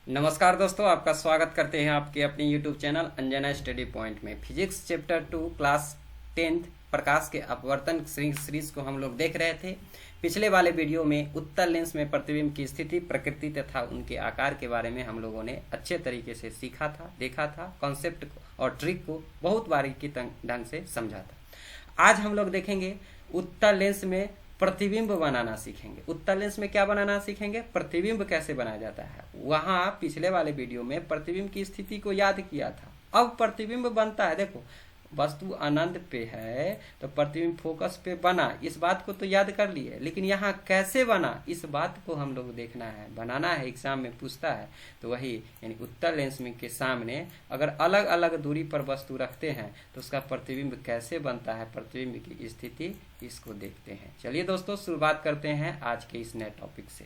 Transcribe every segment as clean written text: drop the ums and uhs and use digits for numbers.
नमस्कार दोस्तों, आपका स्वागत करते हैं आपके अपने YouTube channel Anjana study point में। फिजिक्स चैप्टर 2 क्लास 10 प्रकाश के अपवर्तन सीरीज को हम लोग देख रहे थे। पिछले वाले वीडियो में उत्तल लेंस में प्रतिबिंब की स्थिति, प्रकृति तथा उनके आकार के बारे में हम लोगों ने अच्छे तरीके से सीखा था, देखा था, कॉन्सेप्ट और ट्रिक को बहुत बारीकी ढंग से समझा था। आज हम लोग देखेंगे उत्तल लेंस में प्रतिबिंब बनाना सीखेंगे। उत्तल लेंस में क्या बनाना सीखेंगे? प्रतिबिंब कैसे बनाया जाता है। वहां पिछले वाले वीडियो में प्रतिबिंब की स्थिति को याद किया था। अब प्रतिबिंब बनता है। देखो, वस्तु अनंत पे है तो प्रतिबिंब फोकस पे बना, इस बात को तो याद कर लिए, लेकिन यहाँ कैसे बना इस बात को हम लोग देखना है, बनाना है। एग्जाम में पूछता है तो वही, यानी उत्तल लेंस में के सामने अगर अलग अलग दूरी पर वस्तु रखते हैं तो उसका प्रतिबिंब कैसे बनता है, प्रतिबिंब की स्थिति, इसको देखते हैं। चलिए दोस्तों, शुरुआत करते हैं आज के इस नए टॉपिक से।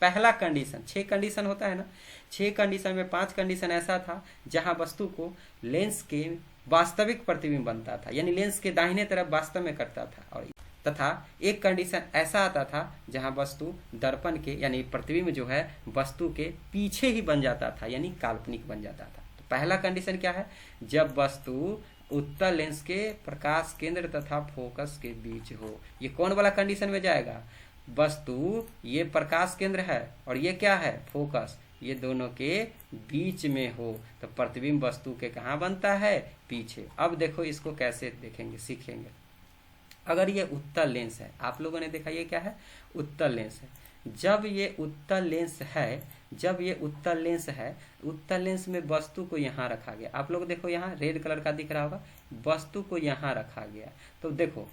पहला कंडीशन, 6 कंडीशन होता है ना, 6 कंडीशन में 5 कंडीशन ऐसा था जहां वस्तु को लेंस के वास्तविक प्रतिबिंब बनता था, यानी लेंस के दाहिने तरफ वास्तव में कटता था, और तथा एक कंडीशन ऐसा आता था जहां वस्तु दर्पण के, यानी प्रतिबिंब जो है वस्तु के पीछे ही बन जाता था, यानी काल्पनिक बन जाता था। तो पहला कंडीशन क्या है? जब वस्तु उत्तल लेंस के प्रकाश केंद्र तथा फोकस के बीच हो। ये कौन वाला कंडीशन में जाएगा? वस्तु ये प्रकाश केंद्र है और ये क्या है? फोकस, ये दोनों के बीच में हो तो प्रतिबिंब वस्तु के कहाँ बनता है? पीछे। अब देखो इसको कैसे देखेंगे, सीखेंगे। अगर ये उत्तल लेंस है, आप लोगों ने देखा ये क्या है? उत्तल लेंस है। जब ये उत्तल लेंस है, जब ये उत्तल लेंस है, उत्तल लेंस में वस्तु को यहाँ रखा गया। आप लोग देखो, यहाँ रेड कलर का दिख रहा होगा, वस्तु को यहाँ रखा गया। तो देखो,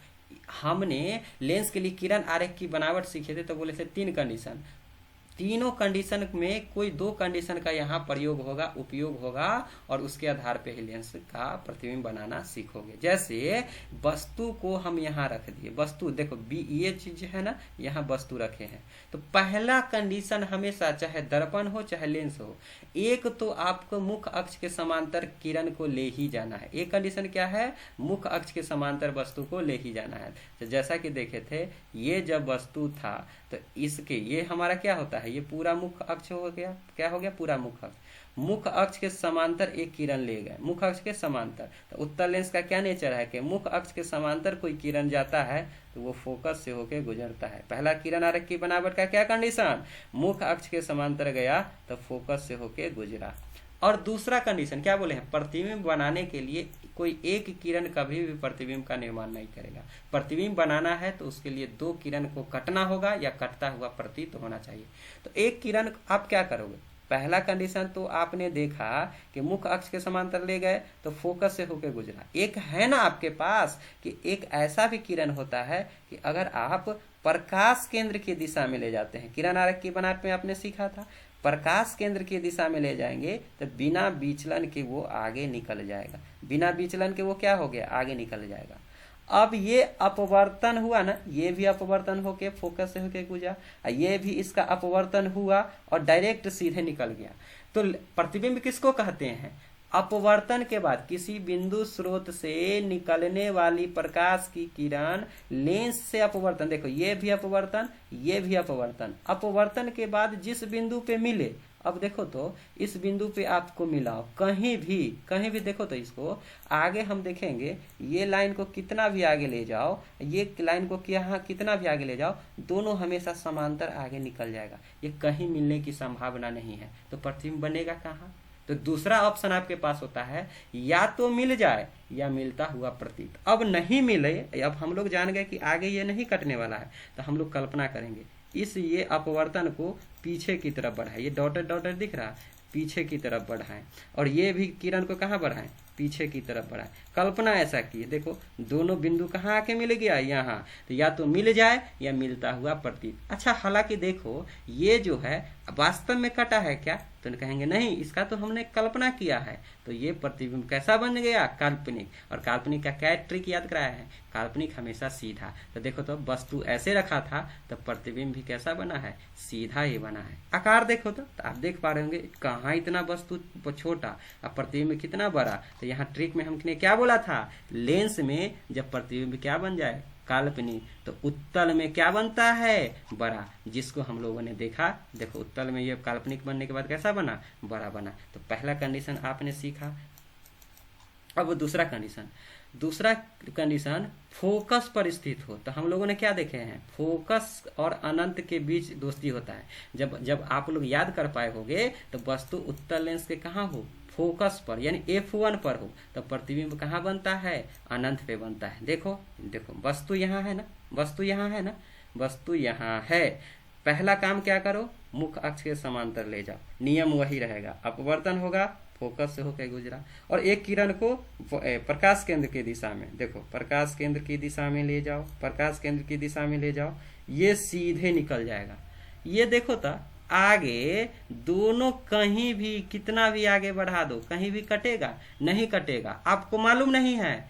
हमने लेंस के लिए किरण आरेख की बनावट सीखे थे, तो बोले थे 3 कंडीशन। तीनों कंडीशन में कोई 2 कंडीशन का यहाँ प्रयोग होगा, उपयोग होगा, और उसके आधार पे ही लेंस का प्रतिबिंब बनाना सीखोगे। जैसे वस्तु को हम यहाँ रख दिए, वस्तु देखो ये चीज है ना, यहाँ वस्तु रखे हैं। तो पहला कंडीशन हमेशा, चाहे दर्पण हो चाहे लेंस हो, एक तो आपको मुख्य अक्ष के समांतर किरण को ले ही जाना है। एक कंडीशन क्या है? मुख्य अक्ष के समांतर वस्तु को ले ही जाना है। तो जैसा कि देखे थे, ये जब वस्तु था तो इसके, ये हमारा क्या होता है? ये पूरा मुख्य अक्ष हो गया। क्या हो गया? पूरा मुख्य अक्ष। मुख्य अक्ष के समांतर एक किरण ले गए, मुख्य अक्ष के समांतर। तो उत्तल लेंस का क्या नेचर है कि मुख्य अक्ष के समांतर कोई किरण जाता है तो वो फोकस से होकर गुजरता है। पहला किरण आरेख की बनावट का क्या कंडीशन? मुख्य अक्ष के समांतर गया तो फोकस से होकर गुजरा। और दूसरा कंडीशन क्या बोले हैं? प्रतिबिंब बनाने के लिए कोई एक किरण कभी भी प्रतिबिंब का निर्माण नहीं करेगा। प्रतिबिंब बनाना है तो उसके लिए 2 किरण को कटना होगा या कटता हुआ प्रतीत होना चाहिए। तो एक किरण आप क्या करोगे? पहला कंडीशन तो आपने देखा कि मुख्य अक्ष के समांतर ले गए तो फोकस से होकर गुजरा। एक है ना आपके पास कि एक ऐसा भी किरण होता है कि अगर आप प्रकाश केंद्र की दिशा में ले जाते हैं, किरण आरेख की बनावट में आपने सीखा था, प्रकाश केंद्र की दिशा में ले जाएंगे तो बिना विचलन के वो आगे निकल जाएगा। बिना विचलन के वो क्या हो गया? आगे निकल जाएगा। अब ये अपवर्तन हुआ ना, ये भी अपवर्तन होके फोकस से होके गुजरा, ये भी इसका अपवर्तन हुआ और डायरेक्ट सीधे निकल गया। तो प्रतिबिंब किसको कहते हैं? अपवर्तन के बाद किसी बिंदु स्रोत से निकलने वाली प्रकाश की किरण लेंस से अपवर्तन, देखो ये भी अपवर्तन, ये भी अपवर्तन, अपवर्तन के बाद जिस बिंदु पे मिले, अब देखो तो इस बिंदु पे आपको मिलाओ, कहीं भी देखो तो इसको आगे हम देखेंगे, ये लाइन को कितना भी आगे ले जाओ, ये लाइन को यहाँ कितना भी आगे ले जाओ, दोनों हमेशा समांतर आगे निकल जाएगा। ये कहीं मिलने की संभावना नहीं है। तो प्रतिबिंब बनेगा कहाँ? तो दूसरा ऑप्शन आपके पास होता है, या तो मिल जाए या मिलता हुआ प्रतीत। अब नहीं मिले, अब हम लोग जान गए कि आगे ये नहीं कटने वाला है, तो हम लोग कल्पना करेंगे इस ये अपवर्तन को पीछे की तरफ बढ़ाए, ये डॉटेड डॉटेड दिख रहा, पीछे की तरफ बढ़ाएं, और ये भी किरण को कहाँ बढ़ाएं? पीछे की तरफ बढ़ाएं। कल्पना ऐसा की, देखो दोनों बिंदु कहाँ आके मिल गया? यहाँ। तो या तो मिल जाए या मिलता हुआ प्रतीत। अच्छा, हालांकि देखो ये जो है वास्तव में कटा है क्या? तो कहेंगे नहीं, इसका तो हमने कल्पना किया है। तो ये प्रतिबिंब कैसा बन गया? काल्पनिक। और काल्पनिक का क्या ट्रिक याद कराया है? काल्पनिक हमेशा सीधा। तो देखो तो वस्तु ऐसे रखा था तो प्रतिबिंब भी कैसा बना है? सीधा ही बना है। आकार देखो तो आप देख पा रहे होंगे कहाँ इतना वस्तु छोटा और प्रतिबिंब कितना बड़ा। तो यहाँ ट्रिक में हमने क्या बोला था? लेंस में जब प्रतिबिंब क्या बन जाए? काल्पनिक, तो उत्तल में क्या बनता है, बड़ा, जिसको हम लोगों ने देखा। देखो उत्तल में ये काल्पनिक बनने के बाद कैसा बना, बड़ा बना। तो पहला कंडीशन आपने सीखा। अब दूसरा कंडीशन फोकस पर स्थित हो। तो हम लोगों ने क्या देखे हैं, फोकस और अनंत के बीच दोस्ती होता है। जब आप लोग याद कर पाए होगे तो वस्तु उत्तल लेंस के कहाँ हो, फोकस पर यानी F1 पर हो, तो प्रतिबिंब कहाँ बनता है, अनंत पे बनता है। देखो वस्तु यहाँ है ना, वस्तु यहाँ है। पहला काम क्या करो, मुख्य अक्ष के समांतर ले जाओ, नियम वही रहेगा। अपवर्तन होगा, फोकस से होकर गुजरा, और एक किरण को प्रकाश केंद्र की दिशा में, देखो प्रकाश केंद्र की दिशा में ले जाओ, प्रकाश केंद्र की दिशा में ले जाओ, ये सीधे निकल जाएगा। ये देखो तो आगे दोनों कहीं भी कितना भी आगे बढ़ा दो, कहीं भी कटेगा नहीं कटेगा। आपको मालूम नहीं है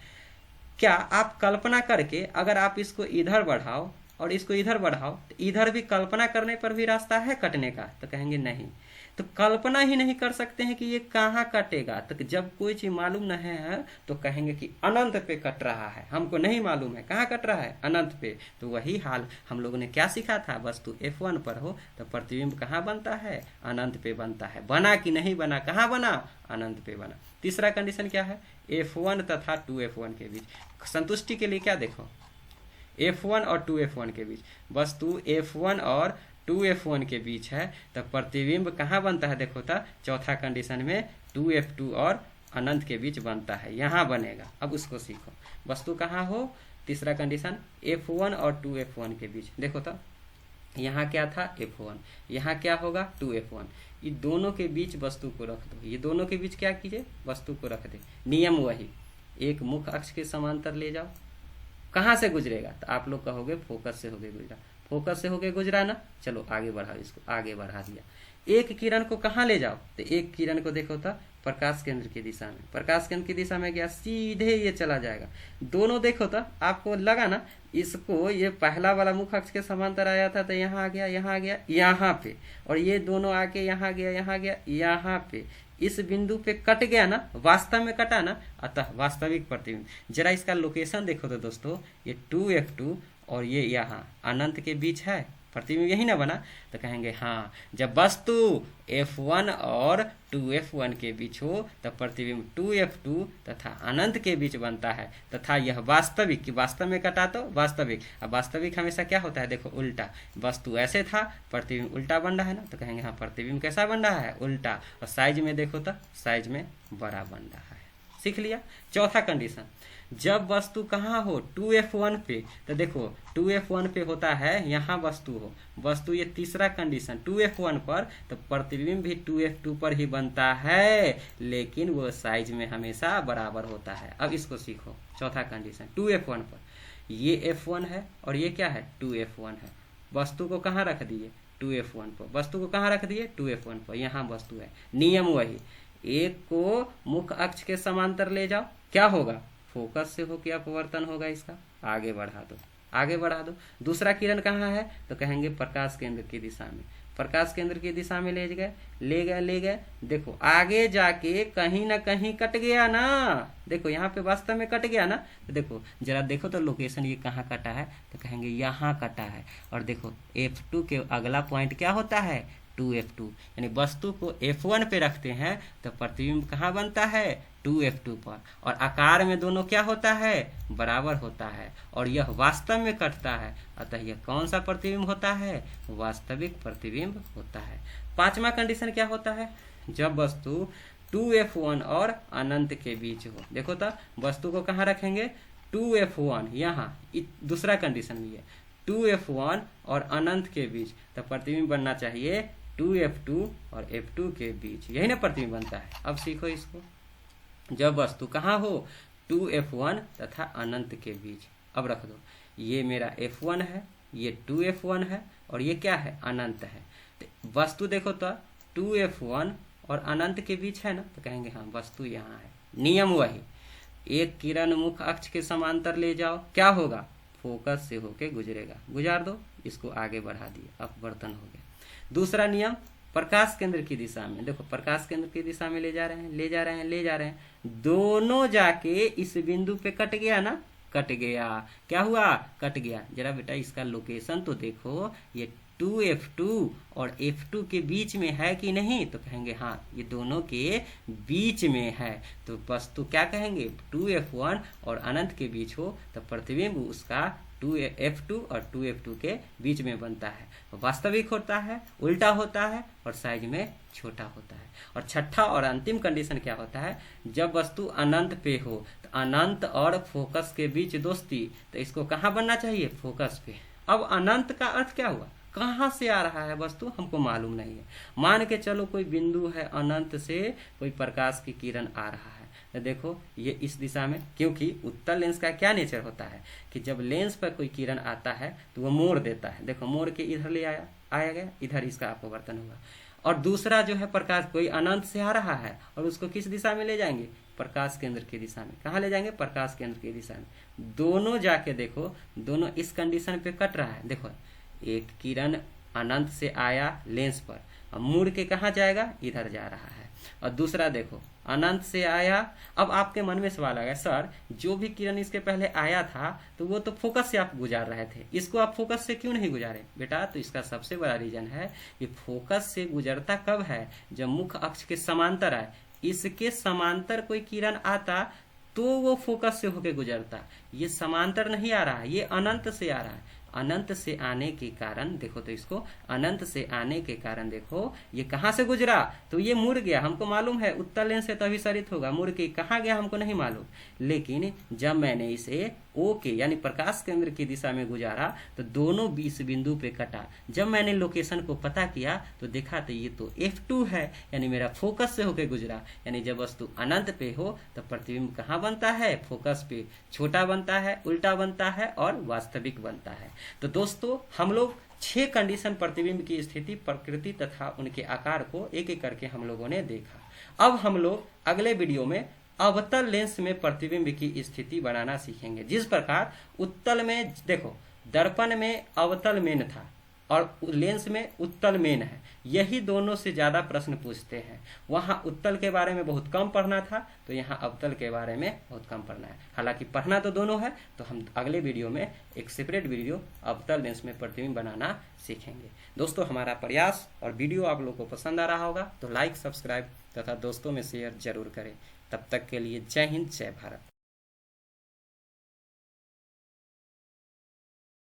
क्या, आप कल्पना करके अगर आप इसको इधर बढ़ाओ और इसको इधर बढ़ाओ, तो इधर भी कल्पना करने पर भी रास्ता है कटने का, तो कहेंगे नहीं। तो कल्पना ही नहीं कर सकते हैं कि ये कहाँ कटेगा। तो जब कोई चीज मालूम नहीं है तो कहेंगे कि अनंत पे कट रहा है, हमको नहीं मालूम है कहाँ कट रहा है, अनंत पे। तो वही हाल हम लोगों ने क्या सीखा था, वस्तु F1 पर हो तो प्रतिबिंब कहाँ बनता है, अनंत पे बनता है। बना कि नहीं बना, कहाँ बना, अनंत पे बना। तीसरा कंडीशन क्या है, F1 तथा 2F1 के बीच संतुष्टि के लिए क्या देखो, F1 और 2F1 के बीच, वस्तु F1 और 2F1 के बीच है, तब प्रतिबिंब कहाँ बनता है, देखो तो चौथा कंडीशन में 2F2 और अनंत के बीच बनता है, यहाँ बनेगा। अब उसको सीखो, वस्तु कहाँ हो, तीसरा कंडीशन F1 और 2F1 के बीच। देखो तो यहाँ क्या था, F1, यहाँ क्या होगा 2F1। ये दोनों के बीच वस्तु को रख दो, ये दोनों के बीच क्या कीजिए, वस्तु को रख दे। नियम वही, एक मुख्य अक्ष के समांतर ले जाओ, कहाँ से गुजरेगा, तो आप लोग कहोगे फोकस से होके गुजरा, फोकस से होके गुजरा ना, चलो आगे बढ़ाओ, इसको आगे बढ़ा दिया। एक किरण को कहाँ ले जाओ, तो एक किरण को देखो तो प्रकाश केंद्र की दिशा में, प्रकाश केंद्र की दिशा में गया, सीधे ये चला जाएगा। दोनों देखो तो आपको लगा ना, इसको ये पहला वाला मुख्य अक्ष के समांतर आया था तो यहाँ आ गया, यहाँ आ गया, यहाँ पे, और ये दोनों आके यहाँ गया, यहाँ गया, यहाँ पे, इस बिंदु पे कट गया ना, वास्तव में कटा ना, अतः वास्तविक प्रतिबिंब। जरा इसका लोकेशन देखो तो दोस्तों, ये 2F2 और ये यहाँ अनंत के बीच है, प्रतिबिंब यही ना बना। तो कहेंगे हाँ, जब वस्तु F1 और 2F1 के बीच हो तब प्रतिबिंब 2F2 तथा अनंत के बीच बनता है, तथा यह वास्तविक, कि वास्तव में कटा तो वास्तविक। अब वास्तविक हमेशा क्या होता है, देखो उल्टा, वस्तु ऐसे था, प्रतिबिंब उल्टा बन रहा है ना, तो कहेंगे हाँ प्रतिबिंब कैसा बन रहा है, उल्टा। और साइज में देखो तो साइज में बड़ा बन रहा है। सीख लिया। चौथा कंडीशन, जब वस्तु कहाँ हो 2F1 पे, तो देखो 2F1 पे होता है, यहाँ वस्तु हो, वस्तु ये तीसरा कंडीशन 2F1 पर, तो प्रतिबिंब भी 2F2 पर ही बनता है, लेकिन वो साइज में हमेशा बराबर होता है। अब इसको सीखो, चौथा कंडीशन 2F1 पर, ये F1 है और ये क्या है 2F1 है, वस्तु को कहाँ रख दिए 2F1 पर, वस्तु को कहाँ रख दिए 2F1 पर, यहाँ वस्तु है। नियम वही, एक को मुख्य अक्ष के समांतर ले जाओ, क्या होगा, फोकस से होकर अपवर्तन होगा, इसका आगे बढ़ा दो, आगे बढ़ा दो। दूसरा किरण कहाँ है, तो कहेंगे प्रकाश केंद्र की दिशा में, प्रकाश केंद्र की दिशा में ले गए। देखो आगे जाके कहीं ना कहीं कट गया ना, देखो यहाँ पे वास्तव में कट गया ना, तो देखो जरा देखो तो लोकेशन ये कहाँ कटा है, तो कहेंगे यहाँ कटा है। और देखो F2 के अगला पॉइंट क्या होता है 2F2, यानी वस्तु को F1 पे रखते हैं तो प्रतिबिंब कहाँ बनता है 2F2 पर, और आकार में दोनों क्या होता है, बराबर होता है, और यह वास्तव में कटता है, अतः यह कौन सा प्रतिबिंब होता है, वास्तविक प्रतिबिंब होता है। पांचवा कंडीशन क्या होता है, जब वस्तु 2F1 और अनंत के बीच हो। देखो तो वस्तु को कहाँ रखेंगे 2F1, यहाँ दूसरा कंडीशन भी है 2F1 और अनंत के बीच, तो प्रतिबिंब बनना चाहिए 2F2 और F2 के बीच, यही ना प्रतिबिंब बनता है। अब सीखो इसको, जब वस्तु कहाँ हो 2F1 तथा अनंत के बीच। अब रख दो, ये मेरा F1 है, ये 2F1 है, और ये क्या है अनंत है। तो वस्तु देखो तो 2F1 और अनंत के बीच है ना, तो कहेंगे हाँ वस्तु यहाँ है। नियम वही, एक किरण मुख्य अक्ष के समांतर ले जाओ, क्या होगा, फोकस से होके गुजरेगा, गुजार दो, इसको आगे बढ़ा दिया, अपवर्तन हो गया। दूसरा नियम, प्रकाश केंद्र की दिशा में, देखो प्रकाश केंद्र की दिशा में ले जा रहे हैं, दोनों जाके इस बिंदु पे कट गया ना, कट गया। क्या हुआ? कट गया। जरा बेटा इसका लोकेशन तो देखो, ये 2F2 और F2 के बीच में है कि नहीं? तो कहेंगे हाँ, ये दोनों के बीच में है। तो वस्तु क्या कहेंगे? 2F1 और अनंत के बीच हो तो प्रतिबिंब उसका 2F2 और 2F2 के बीच में बनता है। वास्तविक होता है, उल्टा होता है और साइज में छोटा होता है। और छठा और अंतिम कंडीशन क्या होता है? जब वस्तु अनंत पे हो तो अनंत और फोकस के बीच दोस्ती, तो इसको कहाँ बनना चाहिए? फोकस पे। अब अनंत का अर्थ क्या हुआ? कहाँ से आ रहा है वस्तु हमको मालूम नहीं है। मान के चलो कोई बिंदु है, अनंत से कोई प्रकाश की किरण आ रहा है, तो देखो ये इस दिशा में, क्योंकि उत्तल लेंस का क्या नेचर होता है कि जब लेंस पर कोई किरण आता है तो वो मोड़ देता है। देखो मोड़ के इधर ले आया गया, इधर इसका अपवर्तन हुआ। और दूसरा जो है प्रकाश कोई अनंत से आ रहा है और उसको किस दिशा में ले जाएंगे? प्रकाश केंद्र की दिशा में। कहाँ ले जाएंगे? प्रकाश केंद्र की दिशा में। दोनों जाके देखो, दोनों इस कंडीशन पे कट रहा है। देखो एक किरण अनंत से आया लेंस पर, अब मुड़ के कहाँ जाएगा? इधर जा रहा है। और दूसरा देखो अनंत से आया। अब आपके मन में सवाल आ गया, सर जो भी किरण इसके पहले आया था तो वो तो फोकस से आप गुजार रहे थे, इसको आप फोकस से क्यों नहीं गुजारे? बेटा तो इसका सबसे बड़ा रीजन है कि फोकस से गुजरता कब है? जब मुख्य अक्ष के समांतर आए। इसके समांतर कोई किरण आता तो वो फोकस से होके गुजरता। ये समांतर नहीं आ रहा है, ये अनंत से आ रहा है। अनंत से आने के कारण देखो, तो इसको अनंत से आने के कारण देखो ये कहाँ से गुजरा? तो ये मुड़ गया। हमको मालूम है उत्तल लेंस से तभी सरित होगा, मुड़ के कहाँ गया हमको नहीं मालूम। लेकिन जब मैंने इसे ओ के यानी प्रकाश केंद्र की दिशा में गुजारा तो दोनों बीस बिंदु पे कटा। जब मैंने लोकेशन को पता किया तो देखा तो ये तो F2 है, यानी मेरा फोकस से होके गुजरा। यानी जब वस्तु अनंत पे हो तो प्रतिबिंब कहाँ बनता है? फोकस पे। छोटा बनता है, उल्टा बनता है और वास्तविक बनता है। तो दोस्तों हम लोग 6 कंडीशन प्रतिबिंब की स्थिति, प्रकृति तथा उनके आकार को एक एक करके हम लोगों ने देखा। अब हम लोग अगले वीडियो में अवतल लेंस में प्रतिबिंब की स्थिति बनाना सीखेंगे। जिस प्रकार उत्तल में देखो दर्पण में अवतल मेन था और लेंस में उत्तल मेन है, यही दोनों से ज्यादा प्रश्न पूछते हैं। वहां उत्तल के बारे में बहुत कम पढ़ना था तो यहाँ अवतल के बारे में बहुत कम पढ़ना है। हालांकि पढ़ना तो दोनों है, तो हम अगले वीडियो में एक सेपरेट वीडियो अवतल लेंस में प्रतिबिंब बनाना सीखेंगे। दोस्तों हमारा प्रयास और वीडियो आप लोगों को पसंद आ रहा होगा तो लाइक, सब्सक्राइब तथा दोस्तों में शेयर जरूर करें। तब तक के लिए जय हिंद, जय भारत।